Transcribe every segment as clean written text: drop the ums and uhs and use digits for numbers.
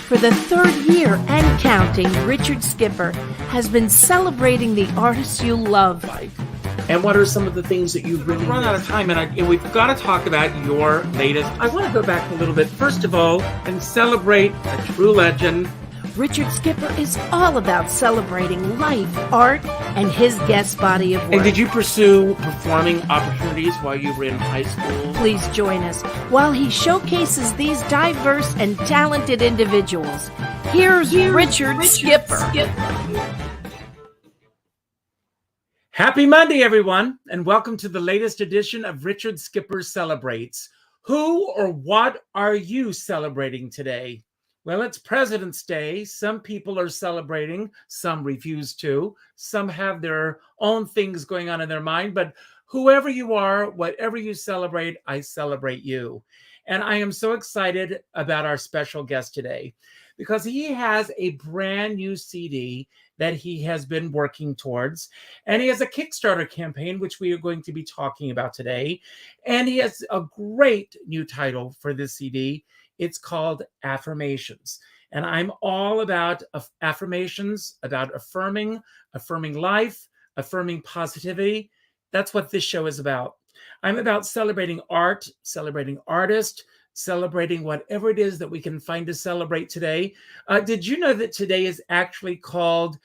For the third year and counting, Richard Skipper has been celebrating the artists you love. And what are some of the things that you've really run out of time, and we've got to talk about your latest. I want to go back a little bit, first of all, and celebrate a true legend. Richard Skipper is all about celebrating life, art, and his guest body of work. And did you pursue performing opportunities while you were in high school? Please join us while he showcases these diverse and talented individuals. Here's Richard Skipper. Happy Monday, everyone, and welcome to the latest edition of Richard Skipper Celebrates. Who or what are you celebrating today? Well, it's President's Day. Some people are celebrating, some refuse to. Some have their own things going on in their mind, but whoever you are, whatever you celebrate, I celebrate you. And I am so excited about our special guest today because he has a brand new CD that he has been working towards. And he has a Kickstarter campaign, which we are going to be talking about today. And he has a great new title for this CD. It's called Affirmations. And I'm all about affirmations, about affirming life, affirming positivity. That's what this show is about. I'm about celebrating art, celebrating artists, celebrating whatever it is that we can find to celebrate today. Did you know that today is actually called,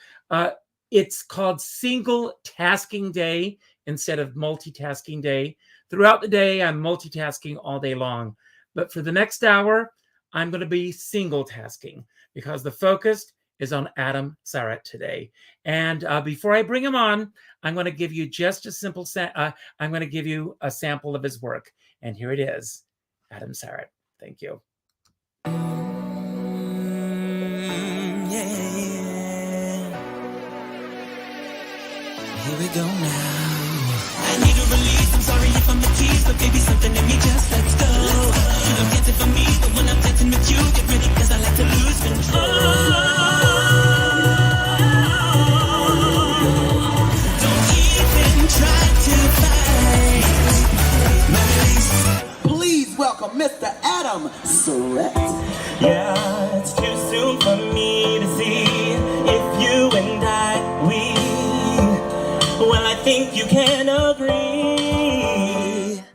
it's called Single Tasking Day instead of Multitasking Day? Throughout the day, I'm multitasking all day long. But for the next hour, I'm going to be single tasking because the focus is on Adam Sarette today. And before I bring him on, I'm going to give you just a simple, I'm going to give you a sample of his work. And here it is, Adam Sarette. Thank you. Yeah. Here we go now. I need a release. I'm sorry if I'm the tease, but baby, something in me just let's go. I'm dancing for me, but when I'm dancing with you, get ready, cause I like to lose control. Don't even try to fight my release. Please welcome Mr. Adam Sarette. Yeah, it's too soon for me to see if you and well, I think you can agree.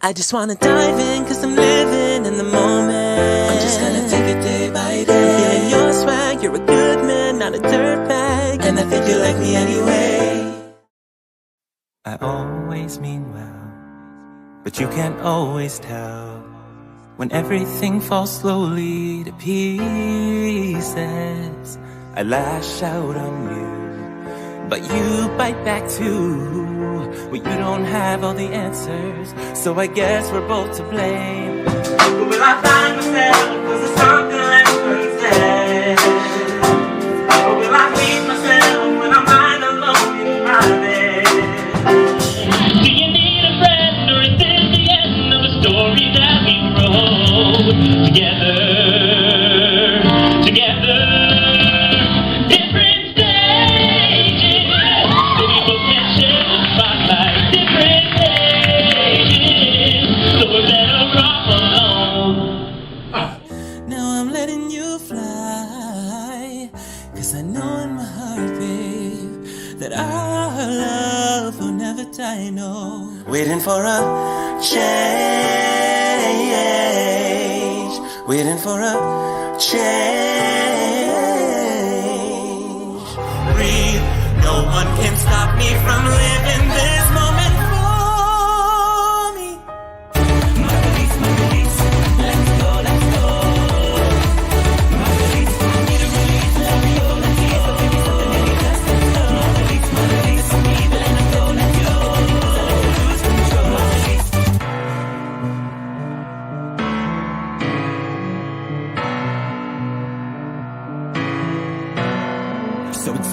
I just wanna dive in, cause I'm living in the moment. I'm just gonna take it day by day. Yeah, your swag, you're a good man, not a dirtbag. And I think you like me anyway. I always mean well, but you can't always tell when everything falls slowly to pieces. I lash out on you, but you bite back too. Well, you don't have all the answers, so I guess we're both to blame. But will I find myself as a circle instead? Or will I hate myself when I'm lying alone in my bed? Do you need a friend, or is this the end of the story that we wrote together? I know, waiting for a change, waiting for a change. Breathe, no one can stop me from living this moment for me. My release, let's go, let's go. My release, need a release, let me go, let's go. Baby, something in me just let's go. My release, need to let me go, let's go. So it's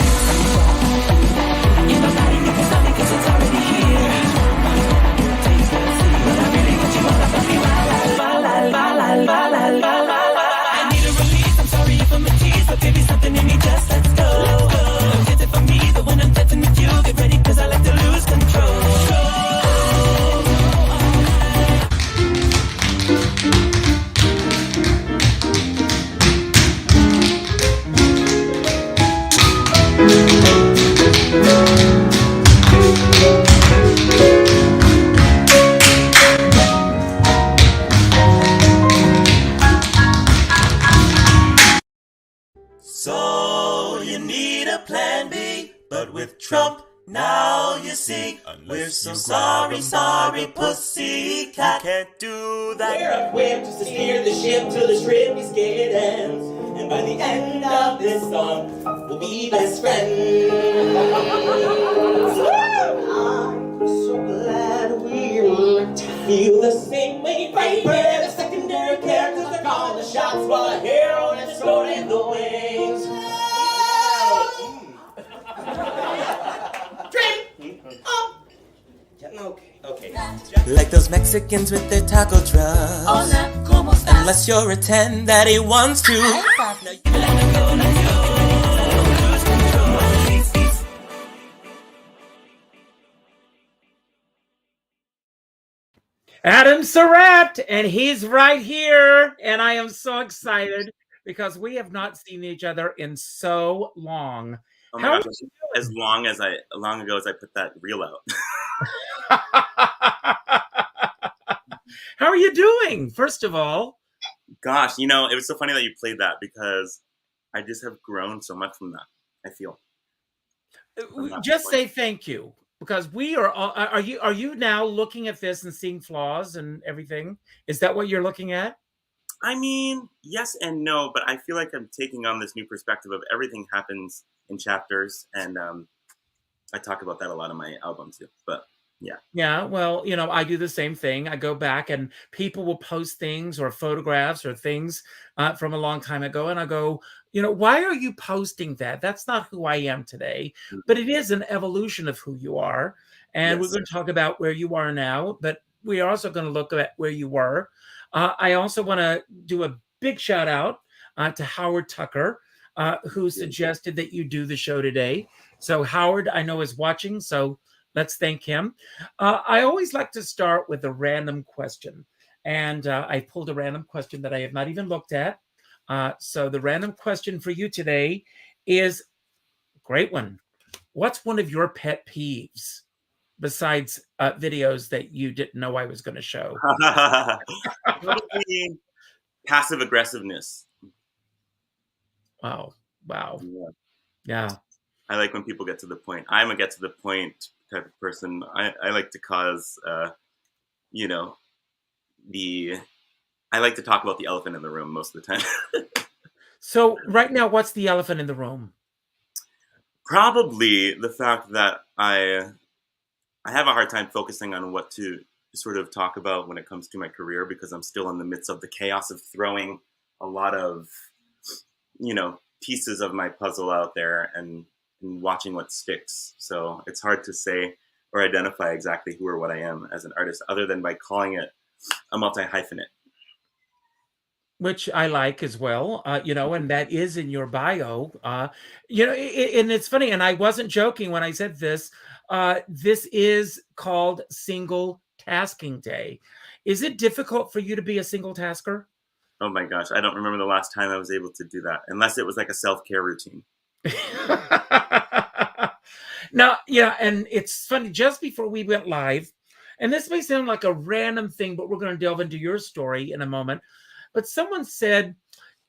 music. We're so sorry, sorry, pussycat. Can't do that. We're equipped to steer the ship till the shrimp is ends. And by the end of this song, we'll be best friends. I'm so glad we're feel the same way, baby. The secondary characters are calling the shots while a hero is exploring the wings. Drink up. Okay. Like those Mexicans with their taco trucks. Hola, ¿cómo estás? Unless you're a 10 that he wants to. Adam Sarette, and he's right here. And I am so excited because we have not seen each other in so long. Oh How my are gosh, you as long ago as I put that reel out. How are you doing, first of all? Gosh, it was so funny that you played that because I just have grown so much from that, I feel. Just say thank you, because we are all, are you now looking at this and seeing flaws and everything? Is that what you're looking at? I mean, yes and no, but I feel like I'm taking on this new perspective of everything happens in chapters, and I talk about that a lot in my album too, but yeah. Yeah, well, I do the same thing. I go back and people will post things or photographs or things from a long time ago. And I go, why are you posting that? That's not who I am today. But it is an evolution of who you are. And Yes. we're going to talk about where you are now, but we are also going to look at where you were. I also want to do a big shout out to Howard Tucker, who suggested that you do the show today. So Howard, I know, is watching. So let's thank him. I always like to start with a random question. And I pulled a random question that I have not even looked at. So the random question for you today is, great one. What's one of your pet peeves besides videos that you didn't know I was going to show? Probably passive aggressiveness. Wow. Yeah. I like when people get to the point. I'm a get to the point type of person. I like to cause, I like to talk about the elephant in the room most of the time. So right now, what's the elephant in the room? Probably the fact that I have a hard time focusing on what to sort of talk about when it comes to my career, because I'm still in the midst of the chaos of throwing a lot of, pieces of my puzzle out there and watching what sticks. So it's hard to say or identify exactly who or what I am as an artist, other than by calling it a multi-hyphenate. Which I like as well, and that is in your bio. And it's funny, and I wasn't joking when I said this. This is called Single Tasking Day. Is it difficult for you to be a single tasker? Oh my gosh, I don't remember the last time I was able to do that, unless it was like a self-care routine. Now, yeah, and it's funny, just before we went live, and this may sound like a random thing, but we're going to delve into your story in a moment. But someone said,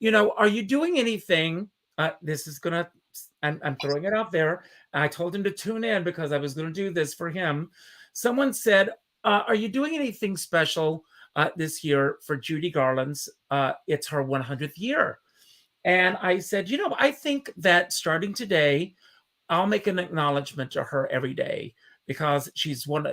are you doing anything? This is going to, I'm throwing it out there. I told him to tune in because I was going to do this for him. Someone said, are you doing anything special this year for Judy Garland's? It's her 100th year. And I said, I think that starting today, I'll make an acknowledgement to her every day, because she's one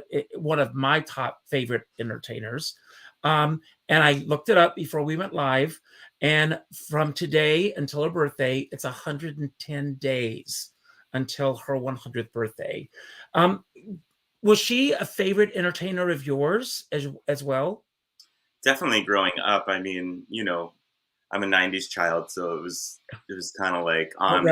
of my top favorite entertainers. And I looked it up before we went live. And from today until her birthday, it's 110 days until her 100th birthday. Was she a favorite entertainer of yours as well? Definitely growing up. I mean, I'm a 90s child, so it was kind of like on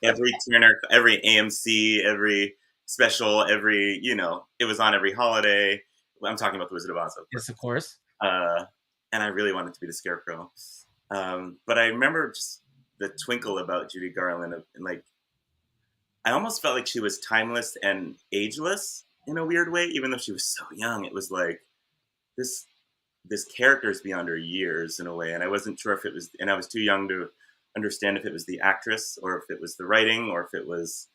every Turner, every AMC, every special, it was on every holiday. I'm talking about The Wizard of Oz. Yes, of course. And I really wanted to be the Scarecrow. But I remember just the twinkle about Judy Garland, and like, I almost felt like she was timeless and ageless in a weird way, even though she was so young. It was like this character is beyond her years in a way, and I wasn't sure if it was, and I was too young to understand if it was the actress or if it was the writing or if it was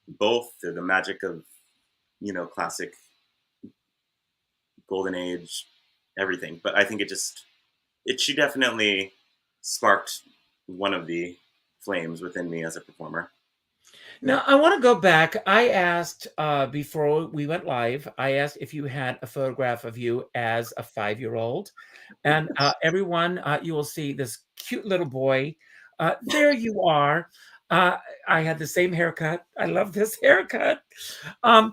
both, or the magic of classic golden age, everything. But I think she definitely sparked one of the flames within me as a performer. Now, I want to go back. I asked before we went live, I asked if you had a photograph of you as a 5-year-old. And everyone, you will see this cute little boy. There you are. I had the same haircut. I love this haircut. I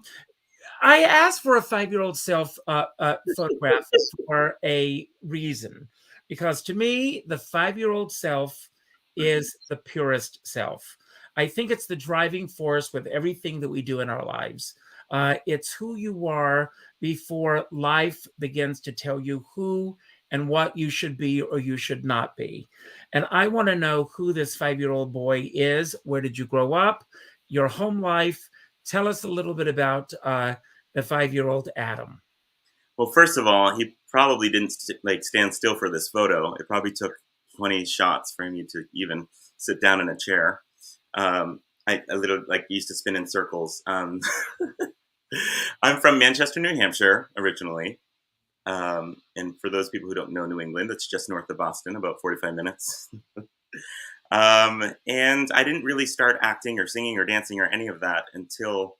asked for a 5-year-old self photograph for a reason, because to me, the 5-year-old self is the purest self. I think it's the driving force with everything that we do in our lives. It's who you are before life begins to tell you who and what you should be or you should not be. And I want to know who this 5-year-old boy is. Where did you grow up? Your home life. Tell us a little bit about the 5-year-old Adam. Well, first of all, he probably didn't stand still for this photo. It probably took 20 shots for him to even sit down in a chair. I used to spin in circles. I'm from Manchester, New Hampshire, originally. And for those people who don't know New England, it's just north of Boston, about 45 minutes. And I didn't really start acting or singing or dancing or any of that until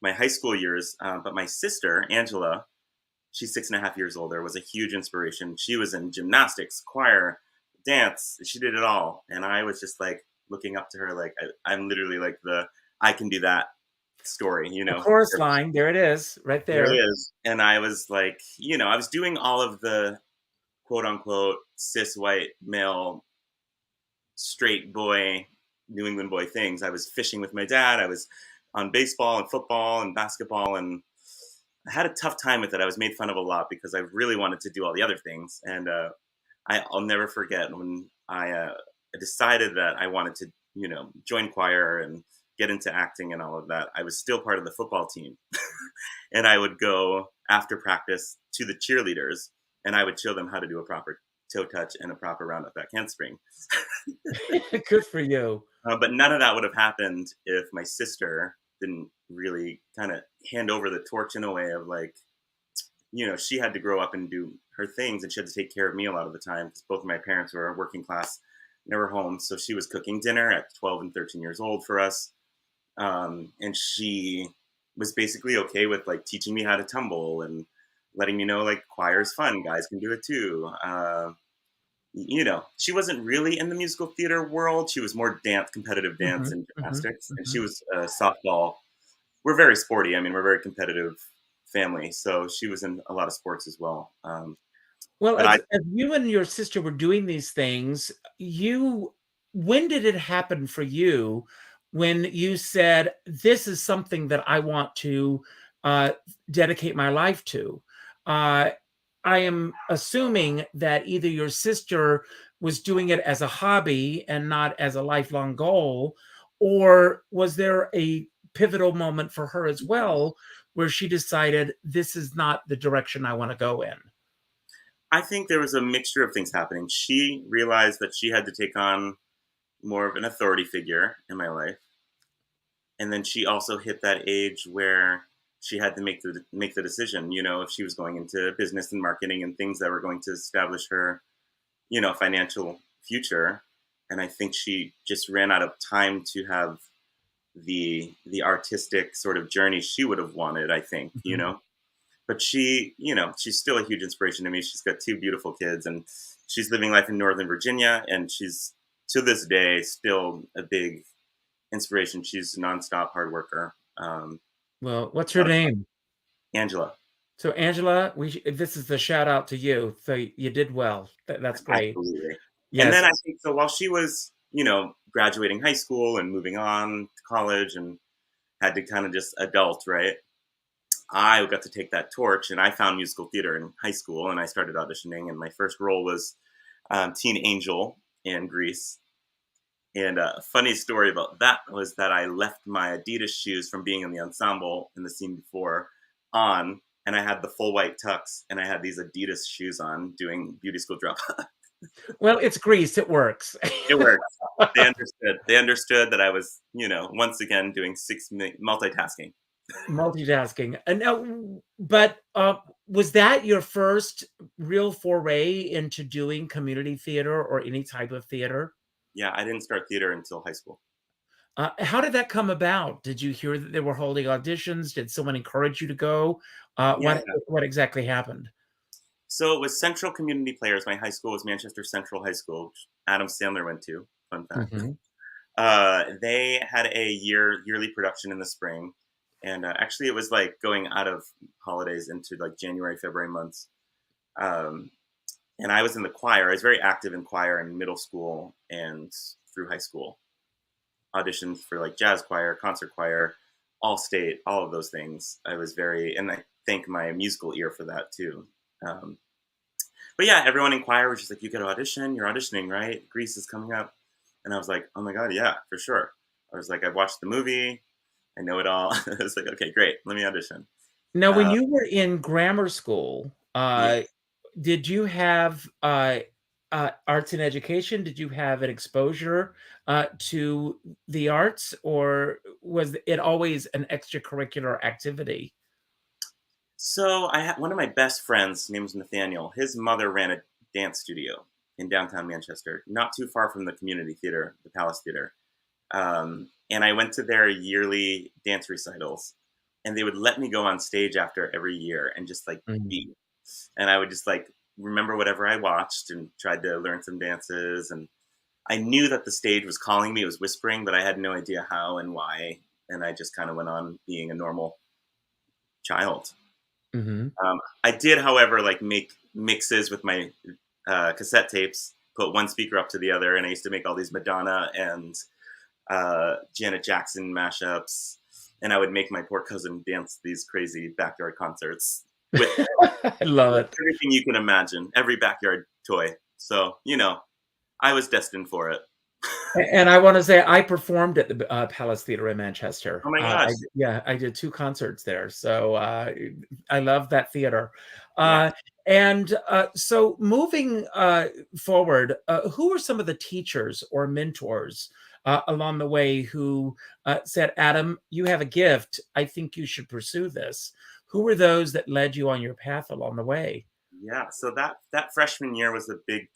my high school years. But my sister, Angela, she's 6.5 years older, was a huge inspiration. She was in gymnastics, choir, dance. She did it all. And I was just looking up to her, I'm literally the I can do that story, The chorus line, there it is, right there. There it is. And I was I was doing all of the quote unquote cis white male straight boy New England boy things. I was fishing with my dad. I was on baseball and football and basketball, and I had a tough time with it. I was made fun of a lot because I really wanted to do all the other things. And I'll never forget when I decided that I wanted to, join choir and get into acting and all of that. I was still part of the football team. And I would go after practice to the cheerleaders and I would show them how to do a proper toe touch and a proper round up back handspring. Good for you. But none of that would have happened if my sister didn't really kind of hand over the torch in a way of she had to grow up and do her things, and she had to take care of me a lot of the time because both of my parents were working class, never home. So she was cooking dinner at 12 and 13 years old for us. And she was basically okay with teaching me how to tumble and letting me know choir's fun. Guys can do it too. She wasn't really in the musical theater world. She was more competitive dance and gymnastics. And she was softball. We're very sporty. I mean, we're a very competitive family. So she was in a lot of sports as well. Well, as you and your sister were doing these things, when did it happen for you when you said, this is something that I want to dedicate my life to? I am assuming that either your sister was doing it as a hobby and not as a lifelong goal, or was there a pivotal moment for her as well where she decided this is not the direction I want to go in? I think there was a mixture of things happening. She realized that she had to take on more of an authority figure in my life. And then she also hit that age where she had to make the decision, if she was going into business and marketing and things that were going to establish her, financial future. And I think she just ran out of time to have the artistic sort of journey she would have wanted, I think, But she, she's still a huge inspiration to me. She's got 2 beautiful kids and she's living life in Northern Virginia. And she's, to this day, still a big inspiration. She's a nonstop hard worker. Well, what's her name? Angela. So Angela, this is the shout out to you. So you did well. That's great. Absolutely. Yes. And then I think so while she was, graduating high school and moving on to college and had to kind of just adult, right? I got to take that torch and I found musical theater in high school and I started auditioning, and my first role was Teen Angel in Greece. And a funny story about that was that I left my Adidas shoes from being in the ensemble in the scene before on, and I had the full white tux and I had these Adidas shoes on doing beauty school dropout. Well, it's Greece. It works. It works. They understood. They understood that I was, once again doing multitasking. Multitasking. And now, but was that your first real foray into doing community theater or any type of theater? Yeah, I didn't start theater until high school. How did that come about? Did you hear that they were holding auditions? Did someone encourage you to go? Yeah. What exactly happened? So it was Central Community Players. My high school was Manchester Central High School, which Adam Sandler went to. Fun fact. Mhm. They had a yearly production in the spring, and actually it was like going out of holidays into like January, February months. Um, and I was in the choir. I was very active in choir in middle school and through high school. Auditions for like jazz choir, concert choir, all state, all of those things. I was and I thank my musical ear for that too. Um, but yeah, everyone in choir was just like, you got to audition. You're auditioning, right? Grease is coming up. And I was like, oh my God, yeah, for sure. I was like, I've watched the movie. I know it all. I was like, okay, great. Let me audition. Now, when you were in grammar school, Yeah. did you have arts and education? Did you have an exposure to the arts, or was it always an extracurricular activity? So I had one of my best friends, his name was Nathaniel. His mother ran a dance studio in downtown Manchester, not too far from the community theater, the Palace Theater. And I went to their yearly dance recitals, and they would let me go on stage after every year and just like Mhm. be. And I would just like remember whatever I watched and tried to learn some dances. And I knew that the stage was calling me, it was whispering, but I had no idea how and why. And I just kind of went on being a normal child. Mhm. I did, however, like make mixes with my cassette tapes, put one speaker up to the other, and I used to make all these Madonna and Janet Jackson mashups, and I would make my poor cousin dance these crazy backyard concerts with I love it. everything you can imagine, every backyard toy. So, I was destined for it. And I want to say I performed at the Palace Theater in Manchester. Oh my gosh. I did 2 concerts there, so I love that theater. Yeah. So moving forward, who are some of the teachers or mentors along the way who said, "Adam, you have a gift. I think you should pursue this." Who were those that led you on your path along the way? Yeah. So that freshman year was a big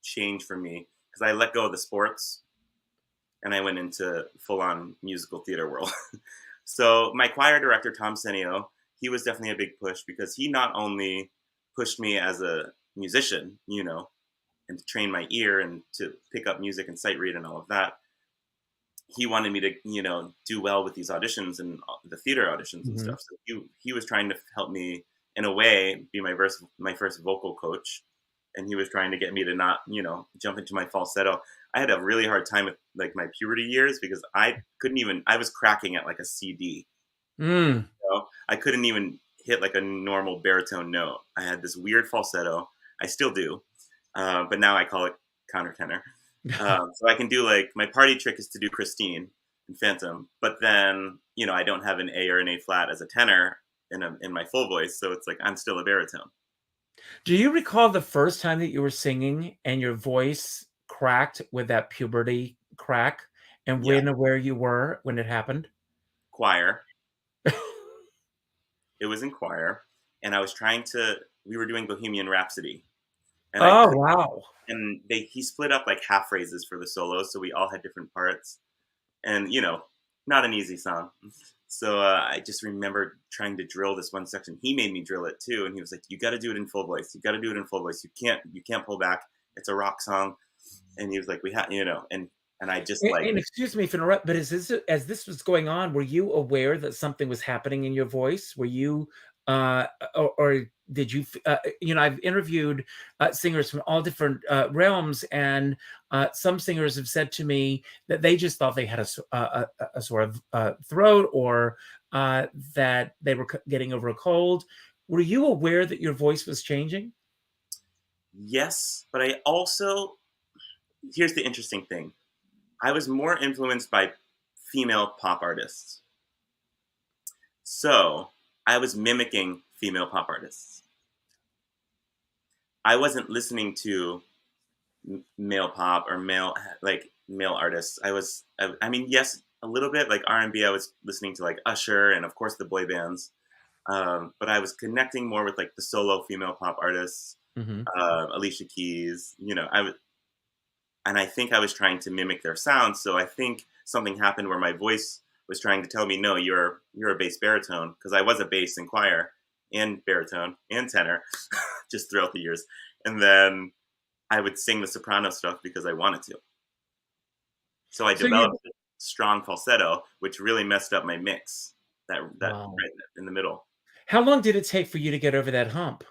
change for me because I let go of the sports and I went into full-on musical theater world. So my choir director, Tom Senio, he was definitely a big push because he not only pushed me as a musician, and to train my ear and to pick up music and sight read and all of that. He wanted me to, do well with these auditions and the theater auditions and Mhm. stuff. So he was trying to help me in a way be my first vocal coach, and he was trying to get me to not, jump into my falsetto. I had a really hard time with like my puberty years because I was cracking at like a CD. Mm. I couldn't even hit like a normal baritone note. I had this weird falsetto. I still do, but now I call it countertenor. So I can do like my party trick is to do Christine and Phantom, but then I don't have an A or an A flat as a tenor in my full voice, so it's like I'm still a baritone. Do you recall the first time that you were singing and your voice cracked with that puberty crack, and Yeah, when or where you were when it happened? choir. It was in choir, and I was we were doing Bohemian Rhapsody, and I Oh, could wow. and he split up like half phrases for the solos, so we all had different parts, and not an easy song. So I just remember trying to drill this one section. He made me drill it too, and he was like, "You got to do it in full voice. You got to do it in full voice. You can't pull back. It's a rock song." And he was like, "We have, and I just like, And excuse me if I interrupt, but as this was going on, were you aware that something was happening in your voice? Were you, or did you, I've interviewed singers from all different realms, and some singers have said to me that they just thought they had a sort of throat, or that they were getting over a cold. Were you aware that your voice was changing? yes, but I also here's the interesting thing. I was more influenced by female pop artists. So I was mimicking female pop artists. I wasn't listening to male pop or male artists. I mean, yes, a little bit. Like R&B, I was listening to like Usher and of course the boy bands. But I was connecting more with like the solo female pop artists, Hmm. Alicia Keys. And I think I was trying to mimic their sound. So I think something happened where my voice was trying to tell me, no, you're a bass baritone, because I was a bass and choir and baritone and tenor just throughout the years. And then I would sing the soprano stuff because I wanted to. So I developed a strong falsetto, which really messed up my mix. That Wow. right in the middle. How long did it take for you to get over that hump?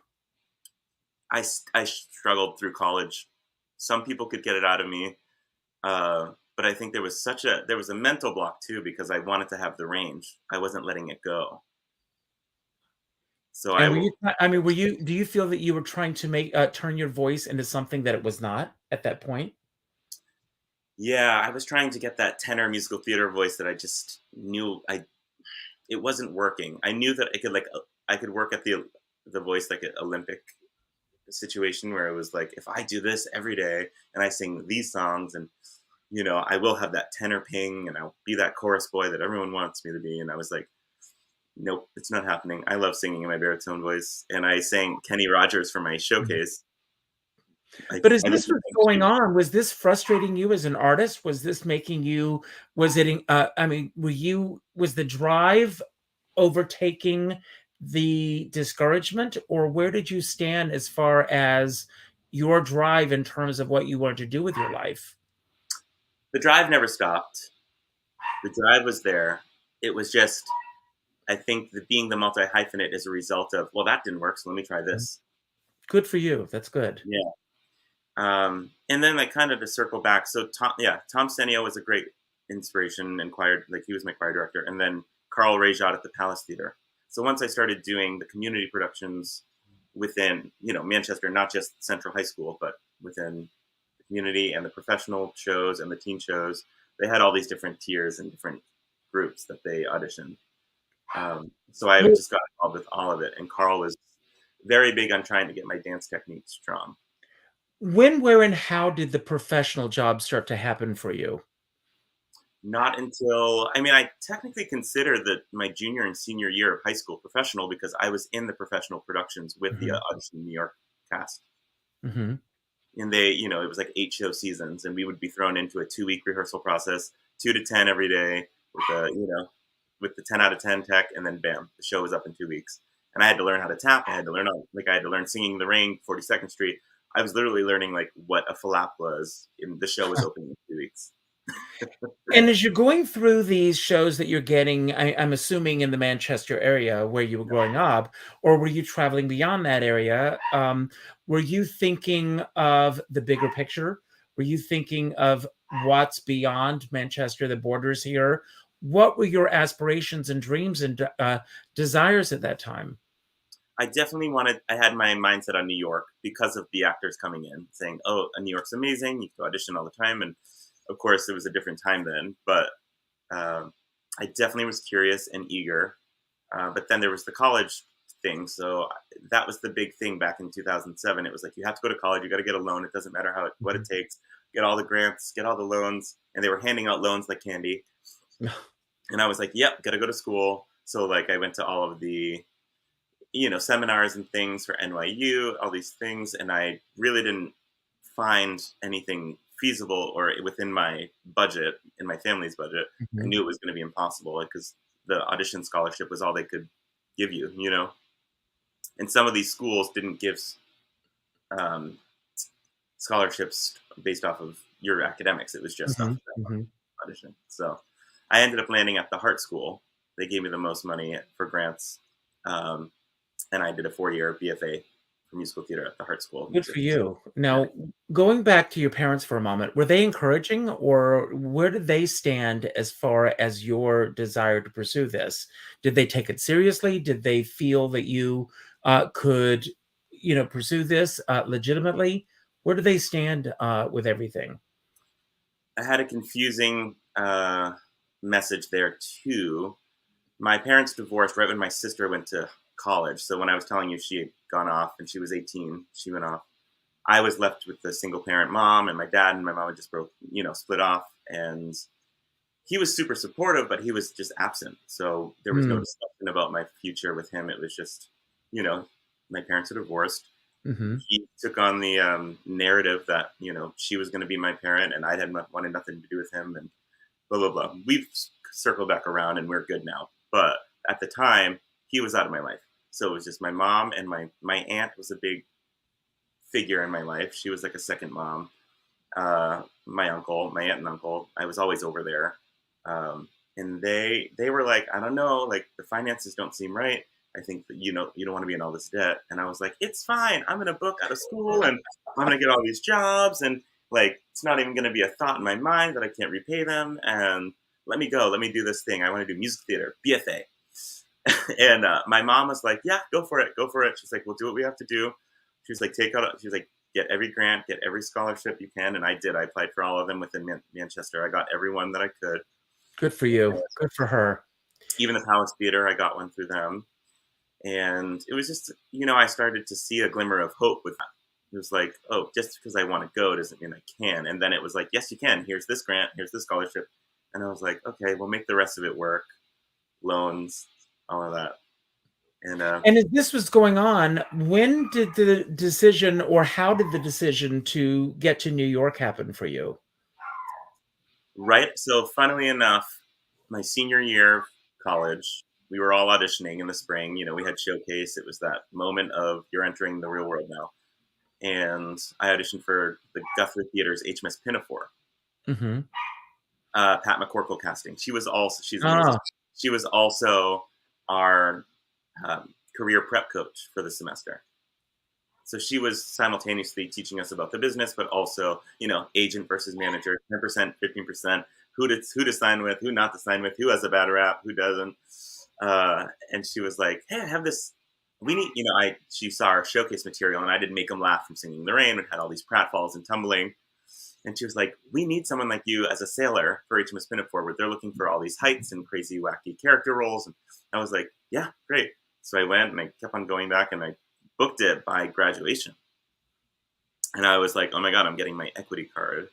I struggled through college. Some people could get it out of me, but I think there was a mental block too, because I wanted to have the range. I wasn't letting it go. So And do you feel that you were trying to turn your voice into something that it was not at that point? Yeah, I was trying to get that tenor musical theater voice that I just knew it wasn't working. I knew that I could work at the voice like an Olympic situation where it was like, if I do this every day and I sing these songs, and I will have that tenor ping and I'll be that chorus boy that everyone wants me to be. And I was like, nope, it's not happening. I love singing in my baritone voice, and I sang Kenny Rogers for my showcase. But as this was going on, was this frustrating you as an artist? Was this making you? Was it? Was the drive overtaking the discouragement, or where did you stand as far as your drive in terms of what you wanted to do with your life? The drive never stopped. The drive was there. It was just, I think, being the multi-hyphenate is a result of, well, that didn't work, so let me try this. Good for you. That's good. Yeah. And then kind of to circle back. So Tom Senio was a great inspiration and he was my choir director. And then Carl Rajat at the Palace Theater. So once I started doing the community productions within, Manchester, not just Central High School, but within the community and the professional shows and the teen shows, they had all these different tiers and different groups that they auditioned. So I just got involved with all of it. And Carl was very big on trying to get my dance technique strong. When, where, and how did the professional job start to happen for you? Not until, I technically consider that my junior and senior year of high school professional, because I was in the professional productions with the Audition New York cast. Mm-hmm. And they, it was like 8 show seasons, and we would be thrown into a 2-week rehearsal process, 2 to 10 every day with the 10 out of 10 tech, and then bam, the show was up in 2 weeks. And I had to learn how to tap. I had to learn Singing in the Rain, 42nd Street. I was literally learning what a flap was, and the show was opening in 2 weeks. And as you're going through these shows that you're getting, I'm assuming in the Manchester area where you were growing up, or were you traveling beyond that area? Were you thinking of the bigger picture? Were you thinking of what's beyond Manchester, the borders here? What were your aspirations and dreams and desires at that time? I definitely I had my mindset on New York because of the actors coming in saying, oh, New York's amazing. You can audition all the time. And of course, it was a different time then. But I definitely was curious and eager. But then there was the college thing. So that was the big thing back in 2007. It was like, you have to go to college. You got to get a loan. It doesn't matter what it takes. Get all the grants, get all the loans. And they were handing out loans like candy. And I was like, yep, got to go to school. So I went to all of the seminars and things for NYU, all these things. And I really didn't find anything feasible or within my budget, in my family's budget. I knew it was going to be impossible because the audition scholarship was all they could give you, And some of these schools didn't give scholarships based off of your academics. It was just off of audition. So I ended up landing at the Hart School. They gave me the most money for grants. And I did a 4-year BFA for musical theater at the Hart School. Good for you. Now, going back to your parents for a moment, were they encouraging, or where did they stand as far as your desire to pursue this? Did they take it seriously? Did they feel that you could, pursue this legitimately? Where do they stand with everything? I had a confusing message there too. My parents divorced right when my sister went to college. So when I was telling you she had gone off and she was 18, she went off. I was left with a single parent mom, and my dad and my mom had just split off. And he was super supportive, but he was just absent. So there was no discussion about my future with him. It was just, you know, my parents are divorced. Mm-hmm. He took on the narrative that, you know, she was going to be my parent and I had wanted nothing to do with him and blah, blah, blah. We've circled back around and we're good now. But at the time, he was out of my life. So it was just my mom and my aunt was a big figure in my life. She was like a second mom. My uncle, my aunt and uncle, I was always over there. And they were like, I don't know, like the finances don't seem right. I think that, you know, you don't want to be in all this debt. And I was like, it's fine. I'm going to book out of school and I'm going to get all these jobs. And like, it's not even going to be a thought in my mind that I can't repay them. And let me go. Let me do this thing. I want to do music theater, BFA. And my mom was like, yeah, go for it. Go for it. She's like, we'll do what we have to do. She was like, she was like, get every grant, get every scholarship you can. And I did. I applied for all of them within Manchester. I got every one that I could. Good for you. Good for her. Even the Palace Theater, I got one through them. And it was just, you know, I started to see a glimmer of hope with that. It was like, oh, just because I want to go doesn't mean I can. And then it was like, yes, you can. Here's this grant. Here's this scholarship. And I was like, okay, we'll make the rest of it work. Loans, all of that. And as this was going on, when did the decision, or how did the decision to get to New York happen for you? Right. So funnily enough, my senior year of college, we were all auditioning in the spring. You know, we had showcase. It was that moment of you're entering the real world now. And I auditioned for the Guthrie Theater's HMS Pinafore. Mm-hmm. Pat McCorkle casting. She's amazing. She was also our career prep coach for the semester. So she was simultaneously teaching us about the business, but also, you know, agent versus manager, 10%, 15%, who to sign with, who not to sign with, who has a bad rap, who doesn't. And she was like, hey, I have this, we need, you know, she saw our showcase material and I did Make 'Em Laugh from Singing in the Rain. It had all these pratfalls and tumbling. And she was like, we need someone like you as a sailor for HMS Pinafore, where they're looking for all these heights and crazy, wacky character roles. And I was like, yeah, great. So I went and I kept on going back and I booked it by graduation. And I was like, oh my God, I'm getting my equity card.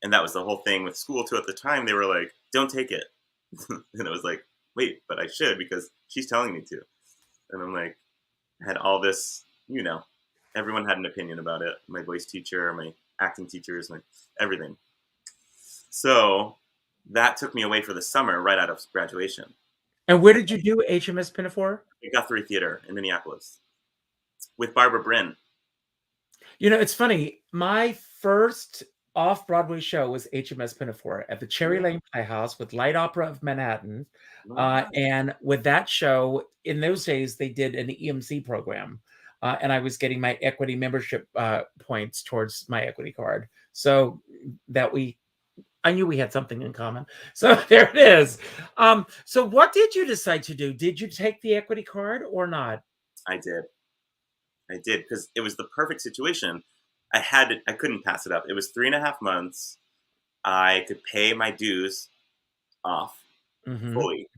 And that was the whole thing with school too. At the time, they were like, don't take it. And I was like, wait, but I should because she's telling me to. And I'm like, I had all this, you know, everyone had an opinion about it. My voice teacher, my acting teachers, my everything. So that took me away for the summer right out of graduation. And where did you do HMS Pinafore? Guthrie Theater in Minneapolis with Barbara Brin. You know, it's funny. My first off-Broadway show was HMS Pinafore at the Cherry Lane Playhouse with Light Opera of Manhattan. And with that show, in those days, they did an EMC program. And I was getting my equity membership points towards my equity card. So that I knew we had something in common. So there it is. So what did you decide to do? Did you take the equity card or not? I did because it was the perfect situation. I couldn't pass it up. It was 3.5 months. I could pay my dues off fully,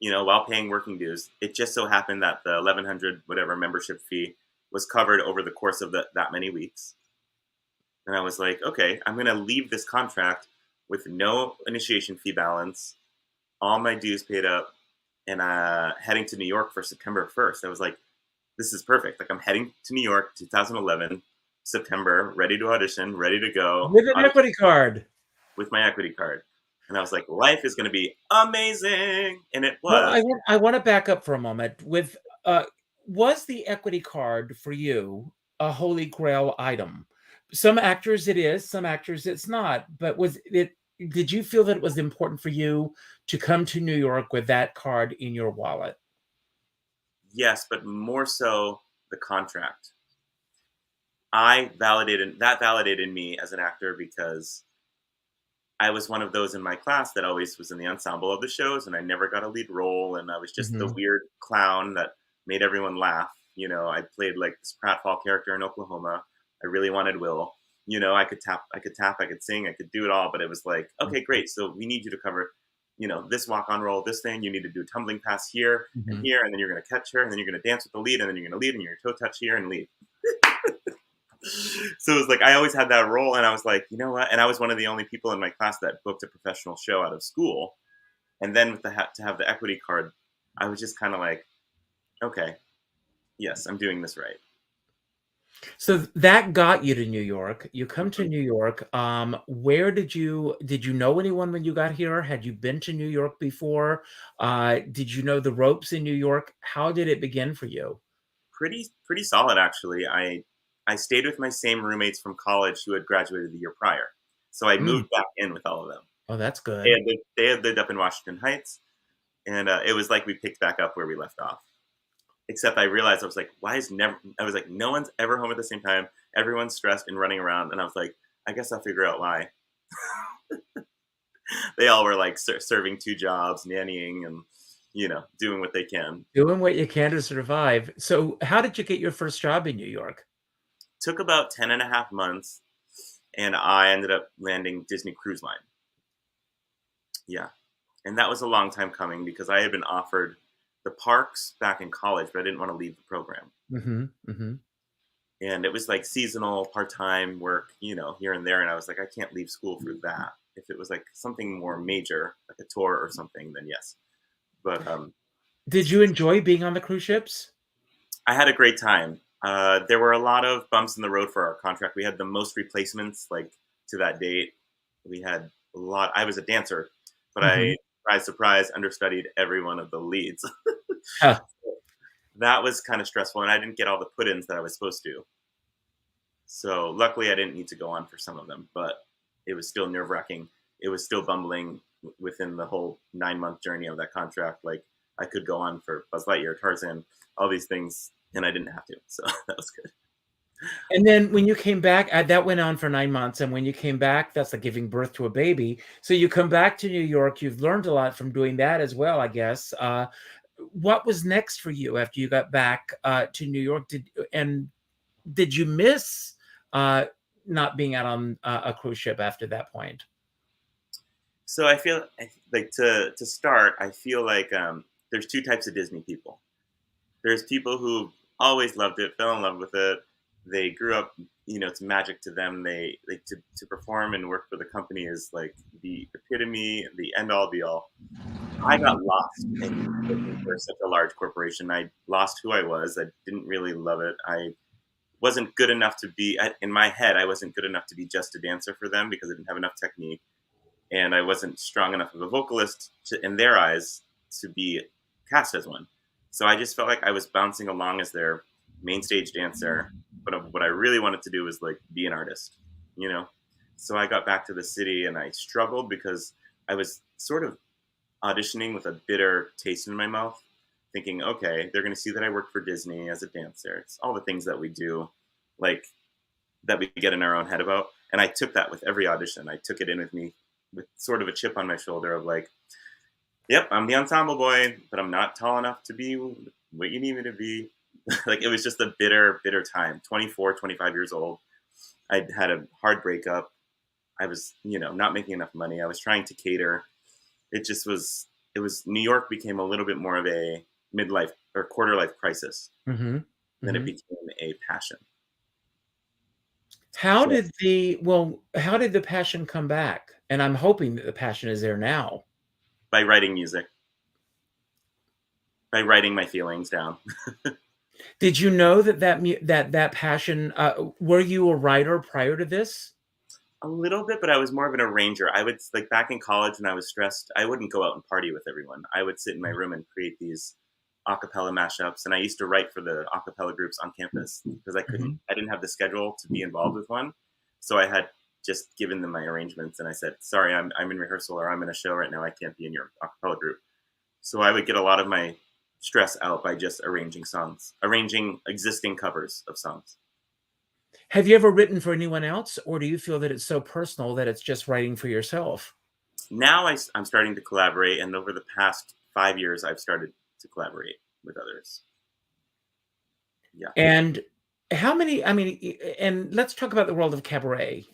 you know, while paying working dues. It just so happened that the $1,100 whatever membership fee was covered over the course of that many weeks. And I was like, okay, I'm going to leave this contract with no initiation fee balance, all my dues paid up, and heading to New York for September 1st. I was like, this is perfect. Like I'm heading to New York, 2011, September, ready to audition, ready to go. With an equity card. With my equity card. And I was like, life is going to be amazing. And it was. Well, I want to back up for a moment. Was the equity card for you a holy grail item? Some actors it is, some actors it's not. But did you feel that it was important for you to come to New York with that card in your wallet? Yes, but more so the contract. That validated me as an actor because I was one of those in my class that always was in the ensemble of the shows and I never got a lead role. And I was just the weird clown that made everyone laugh. You know, I played like this pratfall character in Oklahoma. I really wanted Will. You know, I could tap, I could sing, I could do it all. But it was like, okay, great. So we need you to cover, you know, this walk-on role, this thing. You need to do a tumbling pass here and here. And then you're going to catch her. And then you're going to dance with the lead. And then you're going to lead and you're going to toe touch here and lead. So it was like I always had that role, and I was like, you know what? And I was one of the only people in my class that booked a professional show out of school. And then with to have the equity card, I was just kind of like, okay, yes, I'm doing this right. So that got you to New York. You come to New York. Where did you know anyone when you got here? Had you been to New York before? Did you know the ropes in New York? How did it begin for you? Pretty solid, actually. I stayed with my same roommates from college who had graduated the year prior, so I moved back in with all of them. Oh, that's good. They had lived up in Washington Heights, and it was like we picked back up where we left off. Except I realized I was like, no one's ever home at the same time. Everyone's stressed and running around, and I was like, I guess I'll figure out why. They all were like serving 2 jobs, nannying, and doing what they can. Doing what you can to survive. So how did you get your first job in New York? Took about 10 and a half months, and I ended up landing Disney Cruise Line. Yeah. And that was a long time coming because I had been offered the parks back in college, but I didn't want to leave the program. And it was like seasonal, part-time work, here and there. And I was like, I can't leave school for that. If it was like something more major, like a tour or something, then yes. But did you enjoy being on the cruise ships? I had a great time. There were a lot of bumps in the road for our contract. We had the most replacements, like to that date. We had a lot. I was a dancer, but I, surprise, understudied every one of the leads. That was kind of stressful, and I didn't get all the put-ins that I was supposed to. So luckily, I didn't need to go on for some of them, but it was still nerve-wracking. It was still bumbling within the whole 9-month journey of that contract. Like I could go on for Buzz Lightyear, Tarzan, all these things, and I didn't have to. So that was good. And then when you came back, that went on for 9 months. And when you came back, that's like giving birth to a baby. So you come back to New York. You've learned a lot from doing that as well, I guess. What was next for you after you got back to New York? Did you miss not being out on a cruise ship after that point? So I feel like to start, I feel like there's 2 types of Disney people. There's people who always loved it, fell in love with it. They grew up, it's magic to them. They like to perform and work for the company is like the epitome, the end all be all. I got lost in working for such a large corporation. I lost who I was. I didn't really love it. I wasn't good enough to be, in my head, I wasn't good enough to be just a dancer for them because I didn't have enough technique. And I wasn't strong enough of a vocalist in their eyes to be cast as one. So I just felt like I was bouncing along as their main stage dancer. But what I really wanted to do was like be an artist, So I got back to the city and I struggled because I was sort of auditioning with a bitter taste in my mouth, thinking, okay, they're going to see that I worked for Disney as a dancer. It's all the things that we do, like that we get in our own head about. And I took that with every audition. I took it in with me with sort of a chip on my shoulder of like, yep, I'm the ensemble boy, but I'm not tall enough to be what you need me to be. Like it was just a bitter time. 24, 25 years old. I had a hard breakup. I was, not making enough money. I was trying to cater. It was New York became a little bit more of a midlife or quarter life crisis than it became a passion. How did the passion come back? And I'm hoping that the passion is there now. By writing music. By writing my feelings down. Did you know that passion, were you a writer prior to this? A little bit, but I was more of an arranger. I would, like back in college when I was stressed, I wouldn't go out and party with everyone. I would sit in my room and create these a cappella mashups. And I used to write for the a cappella groups on campus because I didn't have the schedule to be involved with one. So I had just given them my arrangements and I said, sorry, I'm in rehearsal or I'm in a show right now. I can't be in your a cappella group. So I would get a lot of my stress out by just arranging existing covers of songs. Have you ever written for anyone else, or do you feel that it's so personal that it's just writing for yourself? Now I'm starting to collaborate, and over the past 5 years, I've started to collaborate with others. Yeah. And how many, and let's talk about the world of cabaret,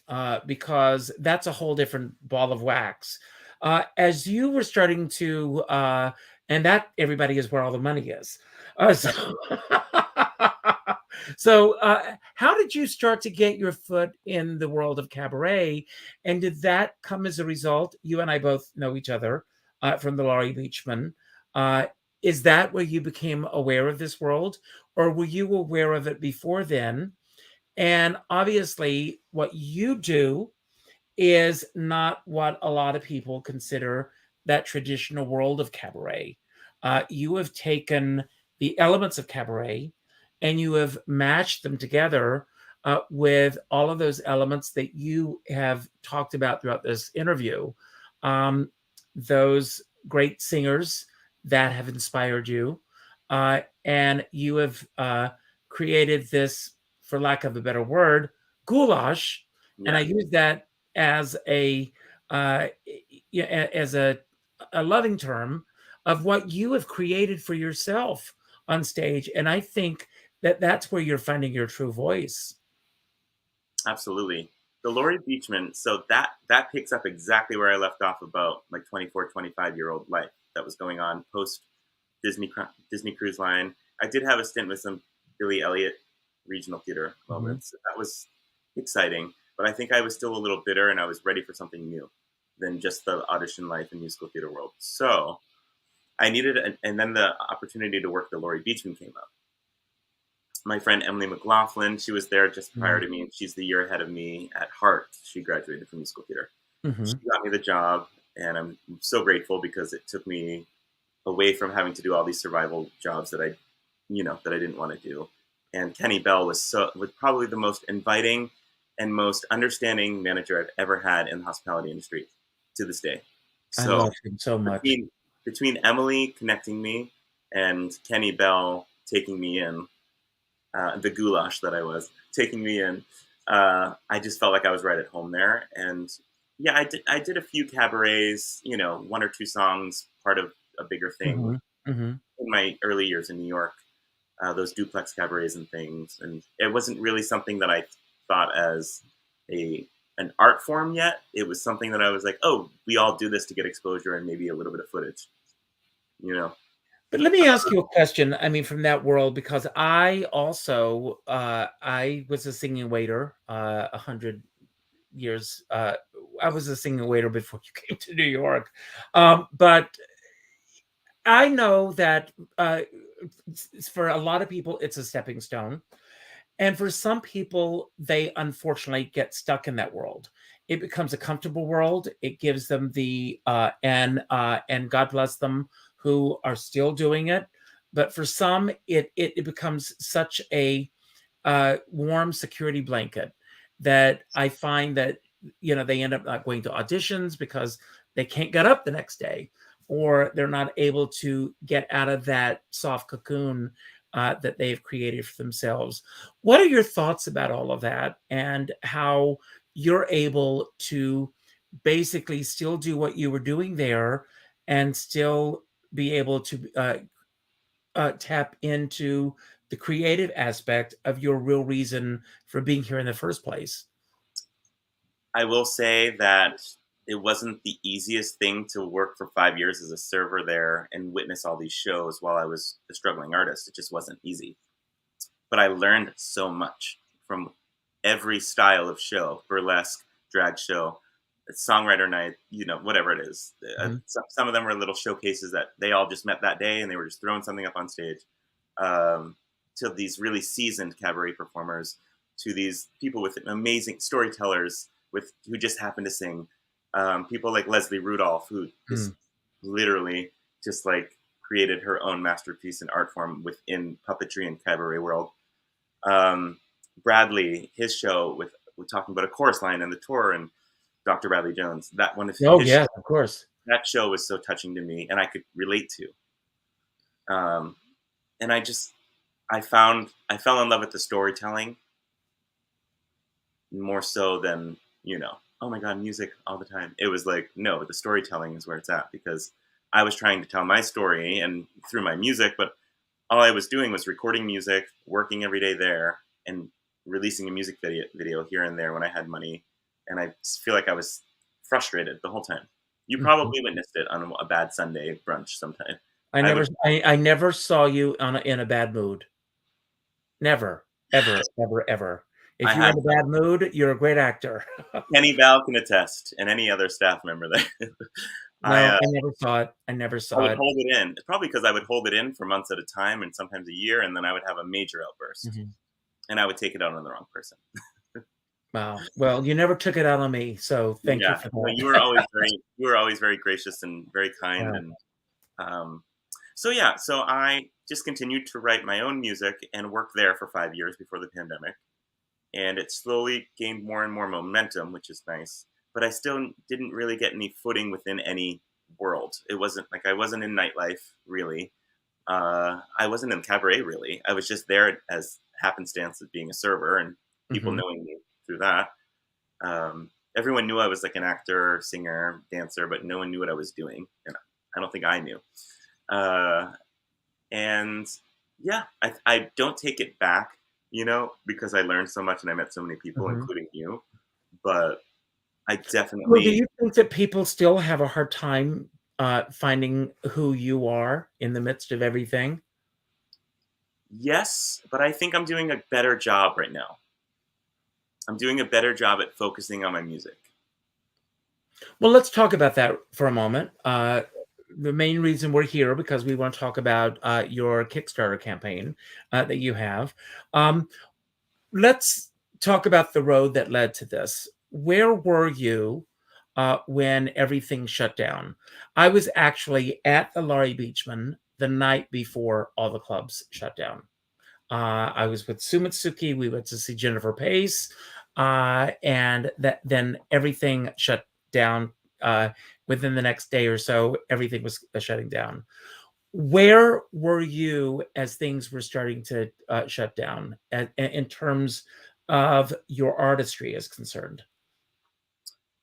because that's a whole different ball of wax. As you were starting to, and that everybody is where all the money is. So, how did you start to get your foot in the world of cabaret? And did that come as a result? You and I both know each other from the Laurie Beachman. Uh, is that where you became aware of this world, or were you aware of it before then? And obviously, what you do is not what a lot of people consider that traditional world of cabaret. You have taken the elements of cabaret and you have matched them together with all of those elements that you have talked about throughout this interview. Um, those great singers that have inspired you, and you have created this, for lack of a better word, goulash. And I use that as a as a loving term of what you have created for yourself on stage. And I think that that's where you're finding your true voice. Absolutely. The Laurie Beachman, so that picks up exactly where I left off about my 24, 25-year-old life that was going on post Disney Cruise Line. I did have a stint with some Billy Elliot regional theater moments. Mm-hmm. That was exciting, but I think I was still a little bitter and I was ready for something new than just the audition life and musical theater world. So I needed, and then the opportunity to work the Laurie Beachman came up. My friend Emily McLaughlin, she was there just prior to me, and she's the year ahead of me at Hart. She graduated from musical theater. Mm-hmm. She got me the job, and I'm so grateful because it took me away from having to do all these survival jobs that I didn't want to do. And Kenny Bell was probably the most inviting and most understanding manager I've ever had in the hospitality industry to this day. So I love him so much. Between Emily connecting me and Kenny Bell taking me in, the goulash that I was taking me in, I just felt like I was right at home there. And yeah, I did a few cabarets, one or two songs, part of a bigger thing in my early years in New York, those duplex cabarets and things. And it wasn't really something that I thought as an art form yet. It was something that I was like, oh, we all do this to get exposure and maybe a little bit of footage, But let me ask you a question. I mean, from that world, because I also, I was a singing waiter 100 years. I was a singing waiter before you came to New York. But I know that for a lot of people, it's a stepping stone. And for some people, they unfortunately get stuck in that world. It becomes a comfortable world. It gives them and God bless them who are still doing it. But for some, it becomes such a warm security blanket that I find that, they end up not going to auditions because they can't get up the next day, or they're not able to get out of that soft cocoon that they've created for themselves. What are your thoughts about all of that and how you're able to basically still do what you were doing there and still be able to tap into the creative aspect of your real reason for being here in the first place? I will say that it wasn't the easiest thing to work for 5 years as a server there and witness all these shows while I was a struggling artist. It just wasn't easy. But I learned so much from every style of show, burlesque, drag show, songwriter night, whatever it is. Mm-hmm. Some of them were little showcases that they all just met that day and they were just throwing something up on stage. To these really seasoned cabaret performers, to these people with amazing storytellers who just happen to sing. People like Leslie Rudolph, who just literally just like created her own masterpiece in art form within puppetry and cabaret world. Bradley, his show we're talking about a chorus line and the tour, and Dr. Bradley Jones. That one of of course. That show was so touching to me, and I could relate to. And I fell in love with the storytelling more so than oh my God, music all the time. It was like, no, the storytelling is where it's at, because I was trying to tell my story and through my music, but all I was doing was recording music, working every day there, and releasing a music video here and there when I had money. And I just feel like I was frustrated the whole time. You probably witnessed it on a bad Sunday brunch sometime. I never saw you in a bad mood. Never. ever, ever, ever. If I you're in had a bad mood, you're a great actor. Kenny Val can attest, and any other staff member there. No, I never saw it. I never I saw would it. hold it in. It's probably because I would hold it in for months at a time and sometimes a year, and then I would have a major outburst, Mhm. and I would take it out on the wrong person. Wow. Well, you never took it out on me, so thank you for No, that. you were always very gracious and very kind, Yeah. and so I just continued to write my own music and work there for 5 years before the pandemic, and it slowly gained more and more momentum, which is nice. But I still didn't really get any footing within any world. It wasn't like I wasn't in nightlife really. I wasn't in cabaret really. I was just there as happenstance of being a server and people Mhm. knowing me through that. Everyone knew I was like an actor, singer, dancer, but no one knew what I was doing, and I don't think I knew. Uh, and yeah, I don't take it back, because I learned so much and I met so many people, Mhm. including you. But I Well, do definitely, you think that people still have a hard time finding who you are in the midst of everything? yes, but I think I'm doing a better job right now. I'm doing a better job at focusing on my music. Well, let's talk about that for a moment. The main reason we're here because we want to talk about your Kickstarter campaign that you have. Um, let's talk about the road that led to this. Where were you when everything shut down? I was actually at the Laurie Beachman the night before all the clubs shut down. I was with Sumitsuki. We went to see Jennifer Pace, and then everything shut down within the next day or so. Everything was shutting down. Where were you as things were starting to shut down in terms of your artistry is concerned?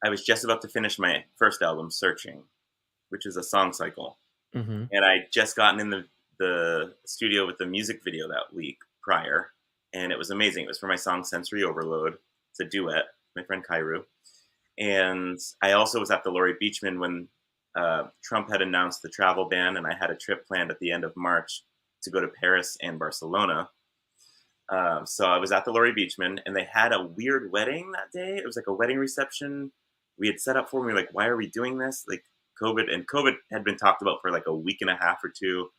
I was just about to finish my first album, Searching, which is a song cycle. Hmm. And I just gotten in the studio with the music video that week prior, and it was amazing. It was for my song Sensory Overload. It's a duet, my friend Kairu. And I also was at the Laurie Beachman when Trump had announced the travel ban, and I had a trip planned at the end of March to go to Paris and Barcelona. So I was at the Laurie Beachman, and they had a weird wedding that day. It was like a wedding reception we had set up for. And we were like, why are we doing this? Like COVID had been talked about for like a week and a half or two